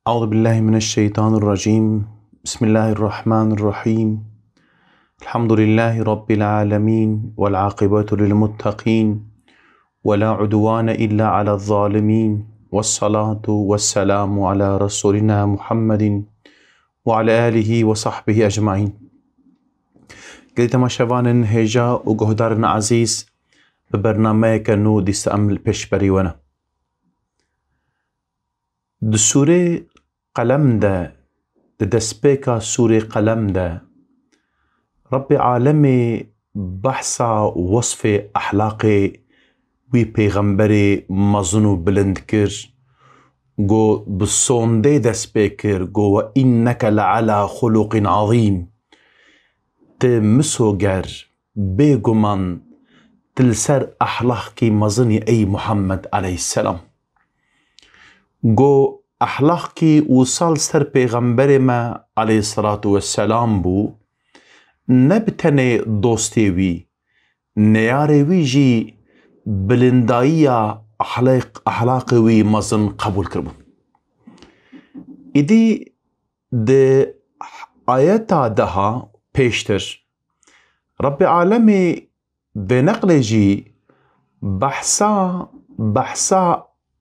أعوذ بالله من الشيطان الرجيم. بسم الله الرحمن الرحيم. الحمد لله رب العالمين والعاقبة للمتقين ولا عدوان إلا على الظالمين، والصلاة والسلام على رسولنا محمد وعلى آله وصحبه أجمعين. قلت ما شبان هجا وقهدارنا عزيز ببرنامج كنو دي سأمل بشبري ونا دسورة قلم ده دسبيكا سورة قلم ده رب عالمي بحثا وصف أحلاقي وي پیغمبر مزنو بلند كر جو بصون دي دسبيكر جو وإنك لعلى خلق عظيم تمسو گر بيگو من تلسر أحلاقي مزني أي محمد عليه السلام جو أحلاقي وصال سر پیغمبر ما عليه الصلاة والسلام بو نبتني دوستي وي نياري وي جي بلندائية أحلاقي وي مزن قبول كربو. إدي دي آياتا دها پیشتر رب عالمي بنقل جي بحثا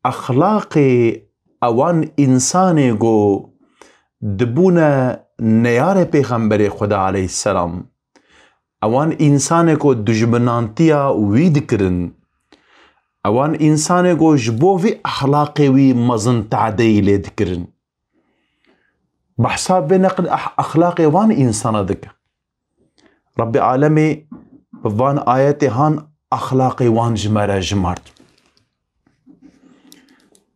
أخلاقي اوان انساني جو دبونا نيار پیغمبر خدا عليه السلام اوان انساني کو دجمنانتيا ويد کرن اوان انساني کو جبو في اخلاقي وي مزن تعدي ليد کرن بحساب بنقل اخلاقي وان انسان ذك رب عالمي وان آياتي هان اخلاقي وان جمارة جمارت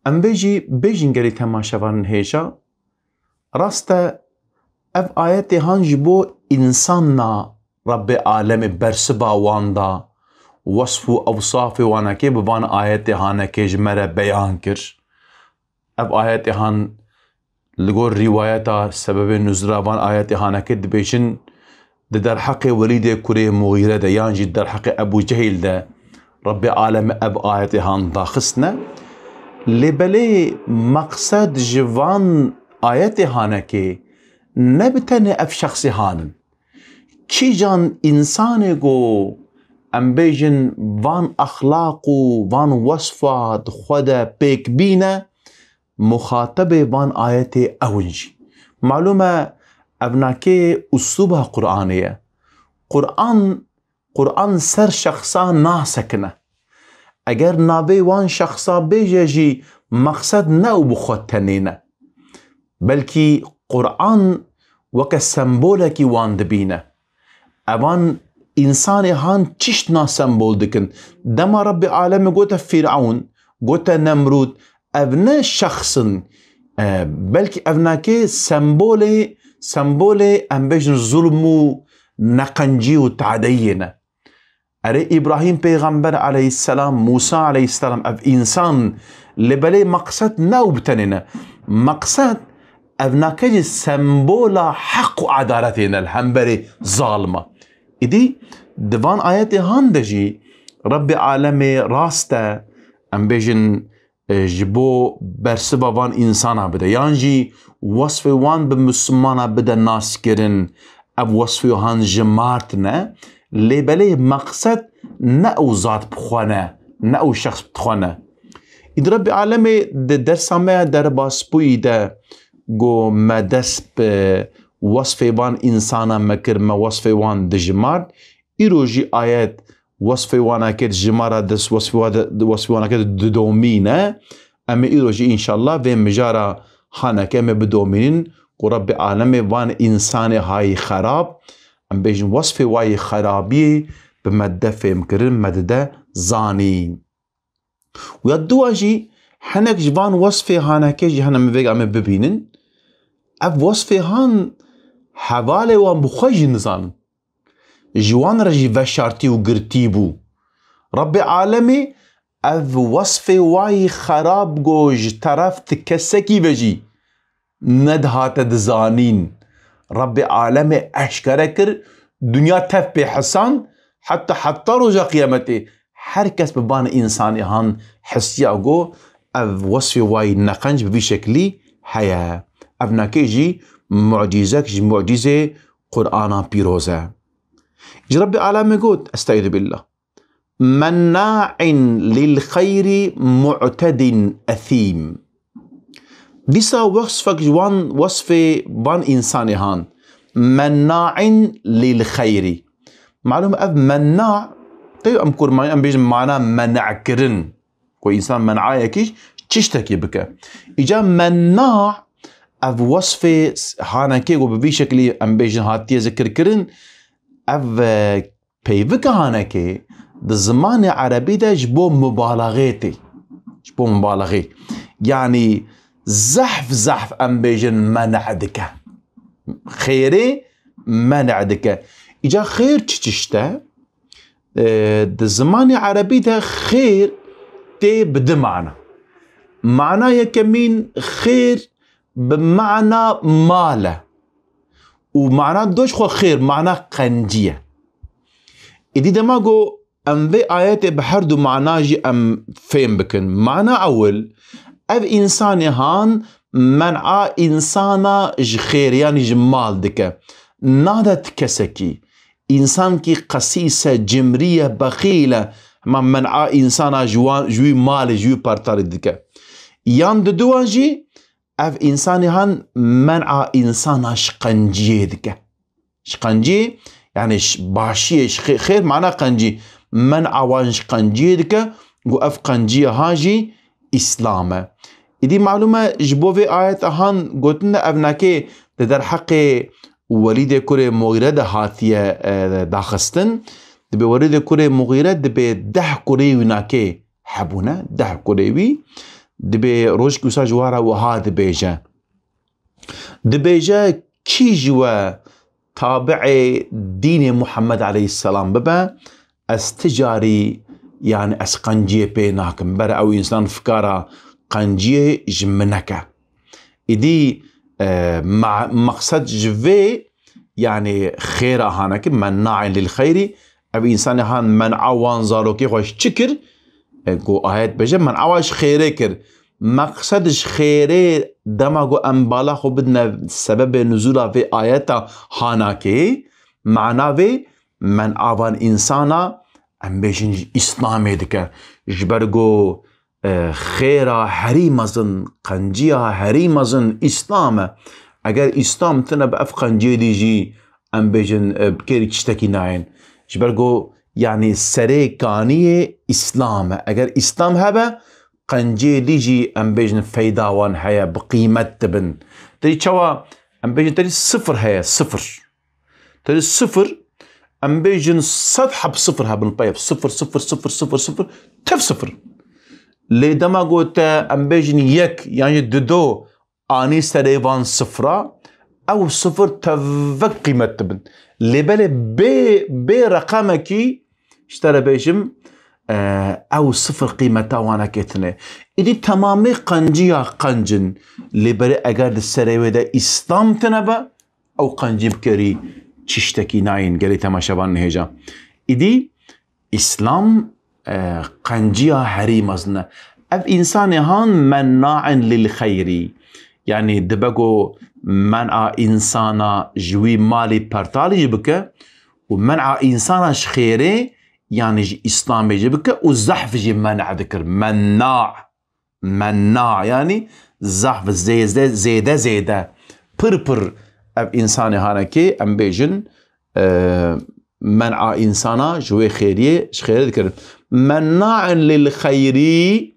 ام بيجين قري تماشاوان هيجا راستا اف آياتي هان جبو انساننا رب عالم برسبا واندا وصفو اوصافي وانا كي ببان آياتي هانا كي جمرة بيان كر اف آياتي هان لقول رواياتا سبب نزرا بان آياتي هانا كد بيجن در حق وليد كوري مغيرة دا يانجي در حق ابو جهل دا رب عالم اب آياتي هان داخسنا لبلي مقصد جوان آياتي هانكي نبتني اف شخصي هانن چي جان انساني جو ام بيجن وان اخلاقو وان وصفات خدا بيك بينا مخاطبه وان آياتي اونجي معلومة ابناكي اسلوبها قرآنية قرآن سر شخصا ناسكنه اگر نابي وان شخصا بيجي مقصد ناو بخوت تنينه بلكي قرآن وك سمبولكي وان دبينه اوان انساني هان چشنا سمبول دكن دما رب عالم قوتا فرعون قوتا نمرود ابنا شخص بلكي ابناكي سمبولي ام بيجن ظلمو نقنجي وتعدينه اري ابراهيم پیغمبر عليه السلام موسى عليه السلام اف انسان لبلي مقصد ناو بتننا مقصد ابناكجي سمبولا حق وعدالتنا الحنبري ظالمه إدي دفان آياتي هاندجي رب عالمي راستا ام بيجن جبو برسبا وان انسانا بدا يانجي وصف وان بمسلمانا بدا ناس كرن اب وصف هان جمارتنا لبلي مقصد نأو ذات بخوانا نأو شخص بخوانا إذ رب عالمي درسا ما در باسبوي دا جو ما دس بوصف وان إنسانا مكر ما وصف وان دجمار إيروجي آيات وصف وان أكيد جمارة دس وصف وان أكيد دومينة أما إيروجي إن شاء الله في مجارة خانا كما بدومين ورب عالمي وان إنساني هاي خراب ام بيجن وصف واي خرابي بمدة فهم كرن مدده زاني ويدو اجي حنك جوان وصف هانكي جي هانا مفيق عم ببينن اف وصف هان حوالي وان بخوش نزان جوان رجي وشارتي وقرتيبو رب عالمي اف وصف واي خراب جوج طرف تكسكي بجي ندهات دزانين رب عالمي اشكره كر دنيا تف بحسان حتى رجا قيامته هر کس ببان انسانی هان حسيا جو اف وصف واي نقنج بشكلي حياة أبنا كيجي معجزة قرآن بيروزة. يجي ربي أعلى يقول استعيذ بالله مناع للخير معتد أثيم. ديسا وصفك وصف وان إنساني هان مناع للخير. معلوم أب مناع طيب أمكر معي أم بيجي معنا منع كرن كو إنسان منعايا كيش تشتكي بك. إجا مناع أب وصف هانا كيغو ببي شكلي أم بيجي هاتي ذكر كرن أب بيبك هانا كي بالزمان العربي ده جبو مبالغتي جبو مبالغي يعني زحف أم بيجن منعدك خيري منعدك. إجا خير تشتا بالزمان العربي ده خير تي بده معنى يكمين خير بمعنى ماله ومعنى دوش خو خير معنى قنجية. إدي دماغو أم في آيات بحردو معناجي أم فين بكن. معنى أول أب إنساني هان منع إنسانا خير يعني جمال دكا نادا تكسكي إنسان كي قسيسة جمرية بخيلة ما منع إنسانا جوي مال جوي بارتاري دكا يان دوانجي أب إنساني هان منع إنسانا شقنجي دكا شقنجي يعني باشية خير معناه قنجي منع وانش قنجي دكا وأف قنجي هاجي إسلام. إدي معلومة جبوفي آيات هان قلتنا أبناكي در حق وليد كوري مغيرة هاتية داخستن دبي وليد كوري مغيرة دبي ده كوري وناكي حبونا ده كوريوي دبي روش كوسا جوارا وها دبيجا كي جوا تابع دين محمد عليه السلام ببا استجاري يعني اسقنجي بيناكم برا او انسان فكارا قنجي جمنكا إدي مع مقصد جفي يعني خير هانك مناع للخير أبي إنسان هان منع وانزارو كي خوش تشكر كو آيات بجا منع واش خيري كر مقصدش خيري دماغو أنبالا خو بدنا سبب نزولا في آيات هاناكي معنا في منع وان إنسانا أم بيشن إسلامي دكا جبرغو خيرا هريمزن قنجيا هريمزن إسلام اگر إسلام تنا بأف قنجي ديجي أم بيجن بكيري تشتكي ناين جبرغو يعني سري كانية إسلام اگر إسلام هبا قنجي ديجي أم بيجن فيداوان هيا بقيمة تبن تري شوا أم بيجن تري صفر هيا صفر تري صفر أم بيجن صدحة بصفر هبن طيب صفر صفر صفر صفر صفر تف صفر لي دما قلت أم بيجن يك يعني ددو آني سريفان صفرة أو صفر تفك قيمة تبن لي بالي بي رقمكي اشترى بيجم أو صفر قيمة وانا كتنه إدي تمامي قنجيا قنجن لي بالي أقاد السريوه دا إسلام تنبا أو قنجي بكري تشتكي ناين قالي تماشابان نهجا إدي إسلام قنجيا هريمزنا أب إنسان هان مناع للخيري يعني دبقو منع إنسانا جوي مالي بارتالي جبك ومنع إنسانا خيري يعني جي إسلامي جبك وزحف جي منع ذكر مناع يعني زحف زيدة بربر أب إنساني هانكي أم بيجن منع إنسانا جوي خيري ذكر مناع للخيري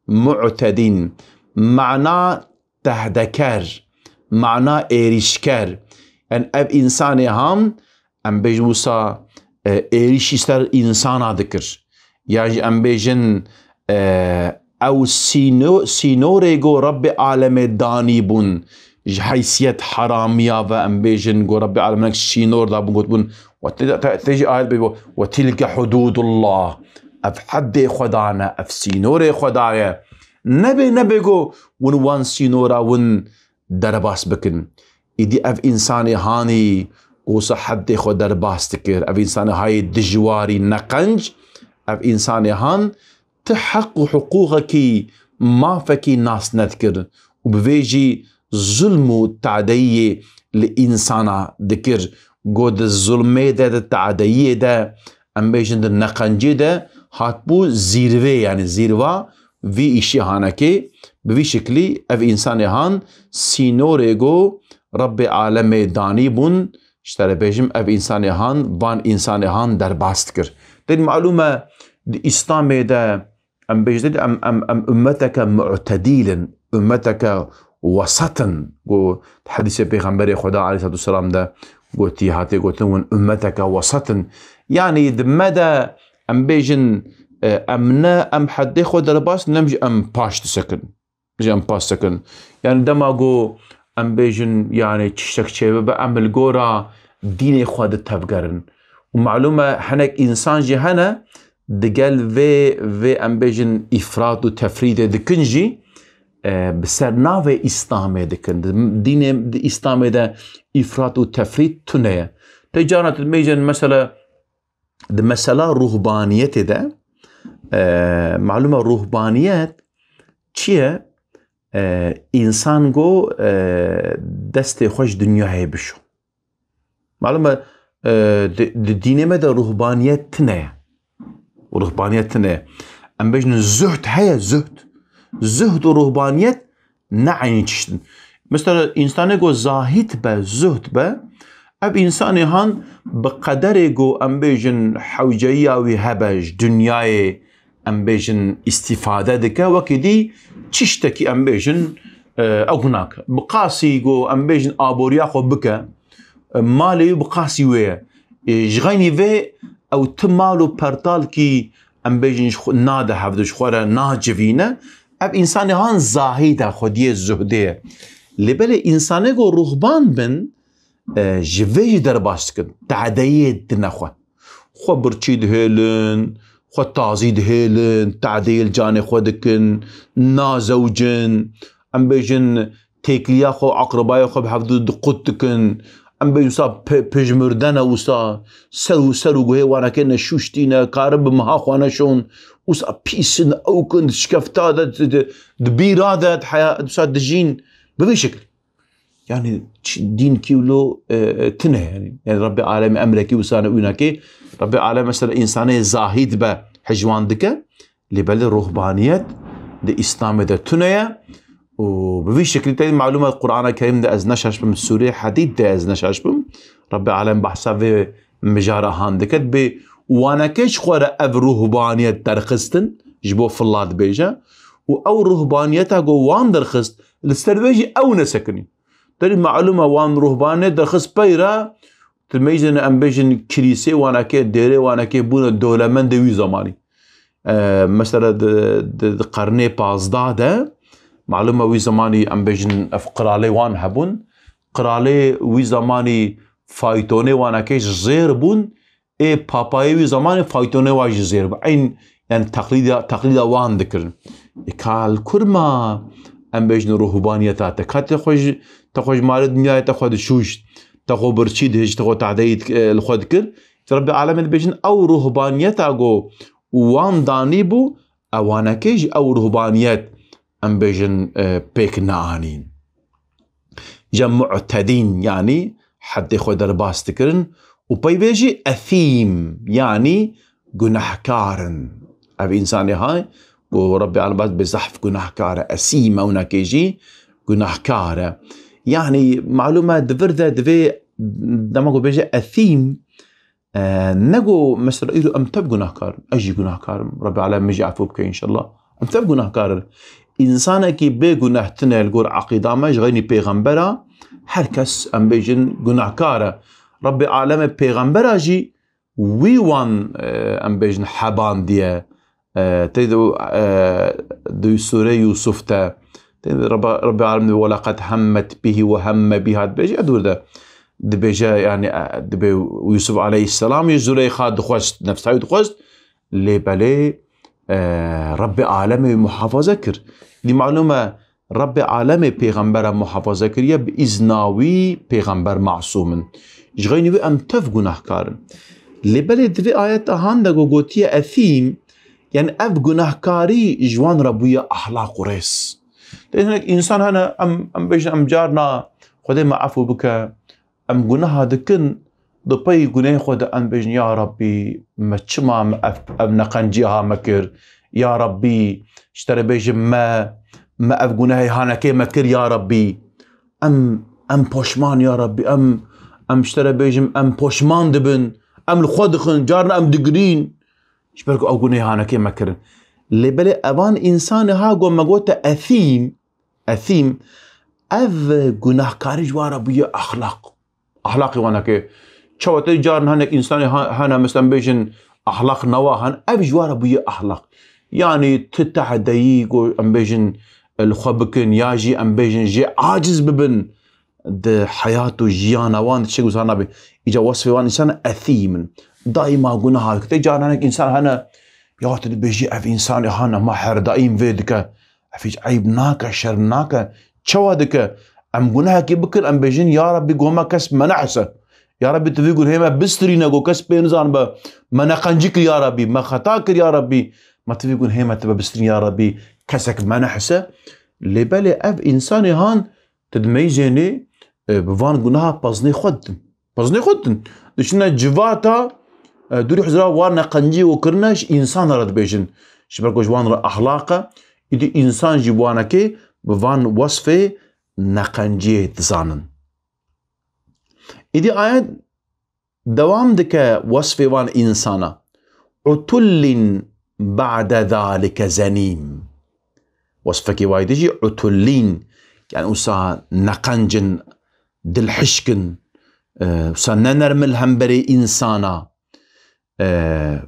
معتدين معنى تهدكر معنى إيريشكر يعني أب إنساني هم أم بيجوسا إيريشيستر إنسانا ذكر يعني أم بيجن أو سينوريغو رب عالم دانيبون حيثيات حرامية وأم بيجن جو رب عالم شينور دابون قطبون وتجي آيات بيبو وتلك حدود الله اف حد خدانا اف سينور خدايا نبي جو وان سينورا ون درباس بكن إدي اف إنساني هاني وصا حد خد درباس تكر اف إنساني هاي دجواري نقنج اف إنساني هان تحق حقوقك ما فكي ناس نذكر وبفيجي ظلم وتعدية لإنسان ذكر قد الظلمة ده التعدية ده أم بيجن النقنجي ده هاتبو زيروه يعني زيروا في إشي هانكي بفي شكلي اف إنسان هان سينوريغو رب عالم داني بون اشترى بيجم اف إنسان هان بان إنسان هان در باستكر دي المعلومة دي إسلامي ده أم بيجد أم أمتك معتديلا أمتك وسطا قو حديث بيغمبري خدا عليه الصلاة والسلام ده قوتي هاتي قوتون أمتك وسطا يعني دمدا أم بيجن أمنا أم حد خود درباس نمج أم باش تسكن مش أم باش سكن يعني دما قو أم بيجن يعني تشتك شيء أم الجورا دين خود تفجرن ومعلومة حنك إنسان جهنا دقال في أم بيجن إفراط وتفريط دكنجي بسر ناوي إسلامي دكن دين إسلامي ده إفراط وتفريط تنية تجارة الميجن مسألة رهبانية ده معلومة رهبانيات چیه انسان گو دست خوش دنیا بشو معلومه دینه مده رهبانیت تنه ورهبانيت تنه ام بيجن الزهد هيا زهد ورهبانيت نعني تشتن مثلا انسان گو زاهد با زهد با اب انسان هان بقدر گو ام بيجن حوجيا وي هبج دنیای ام بيجن استفاده دكا وكدي تشتكي ام بيجن او هناك بقاسي جو ام بيجن ابوريا خو بكا مالي بقاسي ويا جغيني في او تمالو برتال كي ام بيجن ناده حفظش خورا ناجفينا اب انسان هان زاهيدا خوديه زهديه لبل انسان جو رهبان بن جفيج درباشكن تعديه دنخو خو برچيد هيلن خو تعزيد هيلن تعديل جاني خودكن نازوجن ام بيجن تيكليا خو عقربايا خو بحفظو دقوتكن ام بيجن صاب بجمردنا وصا سرو جوه وانا كنا شوشتينا كارب مها خوانا شون وصا بيسن او كنت شكفتا دبيرادة حياة صاد دجين بذي شكل يعني دين كيلو تنه يعني ربي عالم امريكي وسانا ويناكي ربي عالم مثلا انساني زاهد با حجوان دكا لبل الرهبانيات دي اسلام ده تنه وبفي شكل تاني معلومه القران الكريم ده ازناش من سوره حديد ده ازناش بم ربي عالم بحثا في مجاره هان دكت ب وانا كيش خور اف رهبانيات درخستن جبو فلاد بيجا او رهبانيتها جو وان درخست الاستربيجي او نسكني ترى معلومة وان رهبانة درخص بيرا تميزن ام بيجن كليسي وانا كي ديري وانا كي بونا دولة من دوي زماني مثلا د قرني بازدا ده معلومة وي زماني ام بيجن قرالي وان هبون قرالي وي زماني فايتوني وانا كي زير بون اي باباي وي زماني فايتوني واج زير عين يعني تقليد وان ذكر قال كرما ام بيجن رهبانيتا تكات تخوش مال الدنيا تاخذ شوش تاخذ برشيد هج تاخذ تعديد الخود كل ربي عالم بيجن او رهبانيتا جو وان دانيبو اوانا كيج او رهبانيات ام بيجن بيك نانين جمع معتدين يعني حد ياخذ درباس تكرن وبيجي اثيم يعني جنحكارن ابي انسان هاي وربي على بعض بزحف جنحكاره اثيم هنا كيجي جنحكاره يعني معلومة دفرده دفي دماغو بيجي أثيم نجو مثلا إيرو أم تب جناهكار أجي جناهكار ربي على مجي عفو بك إن شاء الله أم تب جناهكار إنسانة كي بي جناه تنا الجور عقيدة ما جغيني بيغمبرة هركس أم بيجن جناهكار ربي عالم بيغمبرة جي ويوان أم بيجن حبان ديه تيدو دو سورة يوسف تا رب العالمين ولقد همت به وهم بها بيجي ادور ده دبيجا يعني دبي يوسف عليه السلام يزليخا دخوست نفسها دخوست لي بالي رب العالمين محافظه كر دي معلومه رب العالمين پیغمبر محافظه كريه باذناوي پیغمبر معصوم جغيني ام تف گناهكار لي بالي دبي ايات هاندا گوتيه اثيم يعني اف گناهكاري جوان ربوية اخلاق وريس. لانك انسان هنا ام بيجن ام جارنا خدي ما عفو بك ام گناه دكن دبي گناه خد ام بيجن يا ربي ما تشما ام نقنجيها مكر يا ربي اشتري بيجن ما اف گناه هانا كي مكر يا ربي ام پشمان يا ربي ام اشتري بيجن ام پشمان دبن ام الخودخن جارنا ام دقرين شبركو او گناه هانا كي مكرن لبلي ابان انسان ها قو مقوتا اثيم اف گناه كاري جوارا بيه اخلاقي وانا كي شواتي جارنا هناك انسان هانا مثلا بيجن اخلاق نواهن اف جوارا بيه اخلاق يعني تتعدي قو ام بيجن الخبكن ياجي ام بيجن جي عاجز ببن ده حياته جيانا وان تشيكو صارنا بي اجا وصفي وان انسان اثيم دائما قناها كتي جارنا هناك انسان هنا يعطي بيجي اف انسان هانا محر دائم فيدك افيج عيب ناكا شر ناكا شوادك ام قناها كي بكر ام بيجين يا ربي قوما كس منحسه يا ربي تفيقون هيما بسترينا قو كس بينزان با منقنجيك يا ربي ما خطاكر يا ربي ما تفيقون هيما تبا بسترين يا ربي كسك منحسه لبالي اف انسان هان تدميجيني بفان قناها بازني خدن دشنا جواتا دوري حزرا وانا قنجي وكرناش انسان رد بيجن شبركو جوان را اخلاقه يدي انسان جوانا كي بفان وصفه نقنجي تزانن يدي آيات دوام دك وصفه وان انسانا عتل بعد ذلك زنيم وصفك وايد يجي عتلين يعني أسا نقنجن دل حشكن أسا ننرمل همبري إنسانا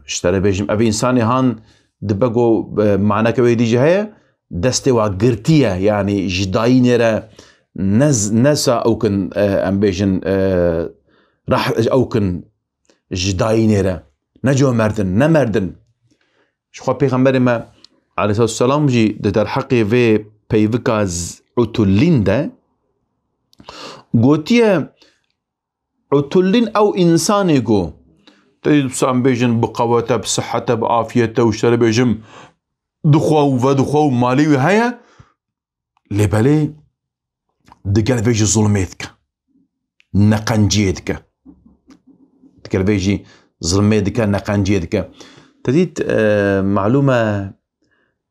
اشتري بيجم أبي إنساني هان دبقو معنا كوي دي جهة دستي وقرتية يعني جدايني را نسا أوكن أم بيجن راح أوكن جدايني را نجو مردن نمردن شخوا بيغمبري ما عليه الصلاة والسلام جي در حقي في بيفكاز عتلين ده قوتيه عتلين أو إنساني قو تجد بسام بيجن بقوته بصحته بعافيته وشتري بيجم دخوا مالي وهيا لبالي دقال فيجي ظلميتك نقنجيتك دقال فيجي ظلميتك نقنجيتك تديت معلومة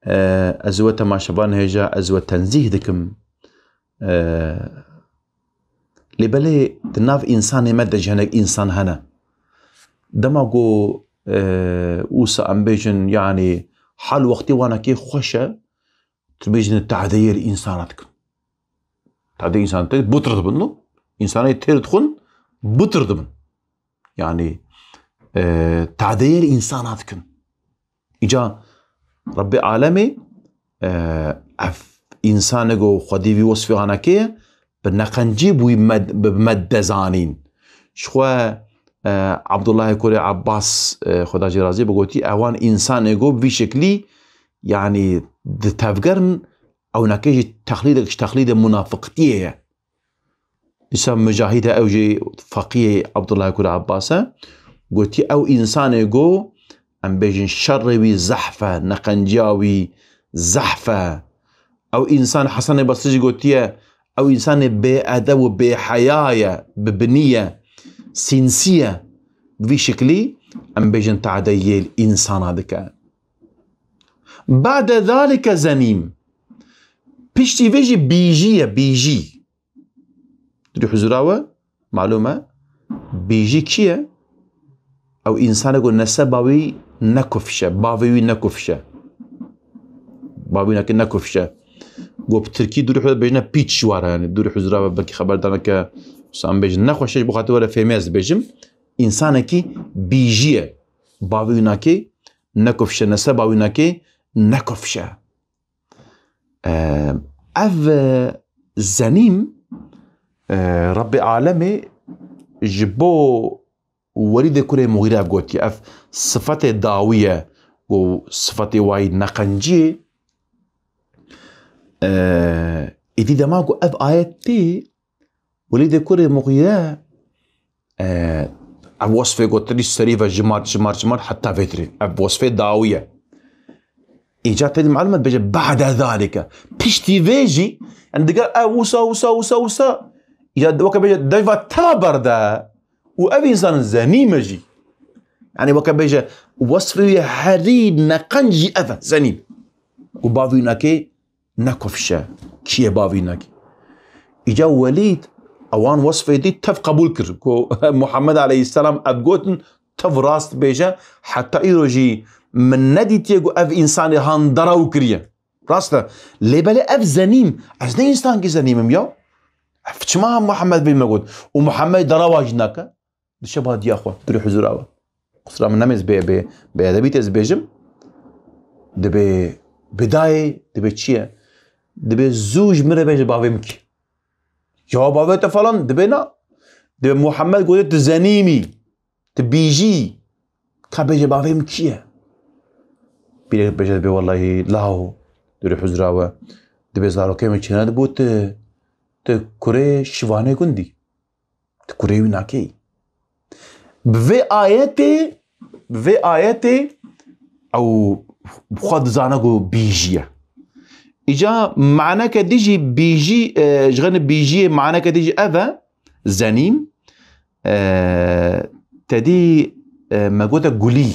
أزوة ما شبان هجا أزوة تنزيه دكم لبالي تناف إنسان مدج هناك إنسان هنا دماغو اوسا ام بيجن يعني حال وقتي وانا كي خوشة تبيجن تعذير إنساناتك تعذير إنساناتك بطرد بنو إنساني تيرد خن بطرد بن يعني تعذير إنساناتك إجا ربي عالمي إنسانكو خديوي وصفي وانا كي بنقنجيب بمد زانين شخوا عبد الله كوري عباس خدا جي رازي بقولتي اوان انسان ايجو بشكلي يعني تفكرن او نكيج تقليد منافقتيه لسا مجاهده او جي فقيه عبد الله كوري عباس قلتي او انسان ايجو ام بيجن شروي زحفه نقنجاوي زحفه او انسان حسن بصري قلتي او انسان بأدب وبحيايا ببنيه سينسية في شكلي أم بيجن تعدي الإنسان هذا بعد ذلك زنيم بيشتي فيجي بيجي تدري حزراوة معلومة بيجي كيه أو إنسان يقول نسباوي نكفشة باوي نكفشة باوي نكفشة وبتركي دوري حزراوة بيجنا بيتش وارا يعني دوري حزراوة بلكي خبر دانا سام بيجن نخوشش بخاطر ولا فيميز بيجم إنسانكي بيجيه باويناكي نكفشه نسباويناكي نكفشه اف زنيم ربي عالمي جبو وريد كوري مغيرة بقوتي اف صفات داوية وصفات وايد نقنجي اذي دماغو اف آياتي وليد كوري مغيرة وصفة قلت لي سريفة جمار حتى فتري وصفة داوية إيجاد تدي معلومات بيجي بعد ذلك بيشتي فيجي عند قال وسا إيجاد وكا بيجي دايفا تابر دا وأبي إنسان زنيمجي يعني وكا بيجي وصفي حريد نقنجي أفا زنيم وبافيناكي نكفشا كيه بافيناكي إجا وليد أوان وصفه دي تف قبول كر كو محمد عليه السلام أبقوتن تف راست بيجا حتى إيروجي من ندي تيجو أف إنسان هاندراو كريا راستا ليبالي أف زنيم أزني إنسان كي زنيم يا فتشما محمد بن مقود ومحمد دراواجناك الشباب دي أخوة تري حضور أول قصرا من نمز بأدبي تزبيجم دبي بداية دبي تشيا دبي زوج مرة بيجي بافيمكي يا بابا تفلان دبينا دبي محمد قلت زنيمي تبيجي كابيجي بافيم كيه بيجي دبي والله لاهو دبي حزراوه دبي زارو كيما تشينا دبوت تكوري شوانه كندي تكوري وناكي بفي آياتي او بخد زانقو بيجيه إجا معنا كديجي بيجي جغن بيجي معنا كديجي أفا زنيم تدي ما قلت قولي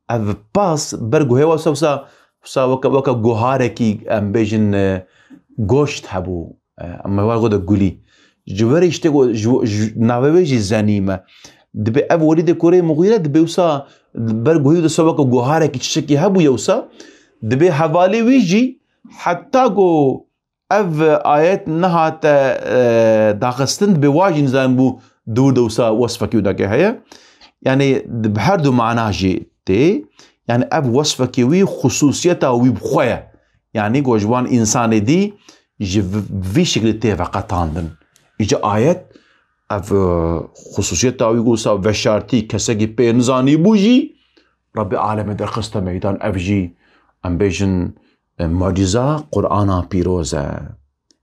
أف باس برجو هوا وسا وكا جوهاركي أم بيجن جوشت هبو أما هو قلت قولي جواري يشتغل نابيجي زنيمة دبي أف وليد كوري مغيرة دبي وسا برجو هوا وسا وكا جوهاركي تشكي هبو يوسا دبي حوالي ويجي حتى جو اف آيات نهات داخستن بواجن زنبو دور دوسا وصفك وداك هي يعني بحردو معناه جي تي يعني اف وصفك وي خصوصيتها وي بخويا يعني جوجوان انسان دي في شكل تي فقطاندن اجا آيات اف خصوصيتها وي قوسا وشارتي كسجي بينزاني بوجي رب العالمين در قسط ميدان اف جي ام بيجن معجزة قرآن بيروزة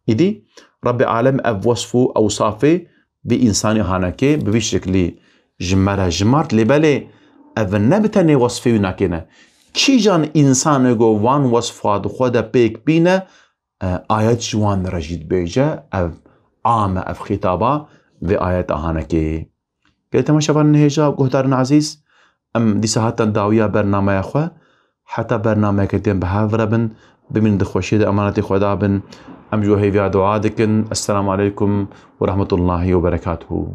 إدي رب العالم أب وصفه أوصافه بإنسان هانكي بشكل جمارت لبالي أب نبتني وصفه وناكينا كي جان إنسان جو وان وصفات خدا بيك بينا آيات جوان رجيد بيجا أب عام أب خطابة بآيات هانكي قلت ما شافان هيجا قهدارنا عزيز أم دي ساعات داوية برنامج أخوة حتى برنامج كتير بهافر بن بمن دخوشيد أمانة خدا بن أم جوهي في دعاء دكن السلام عليكم ورحمة الله وبركاته.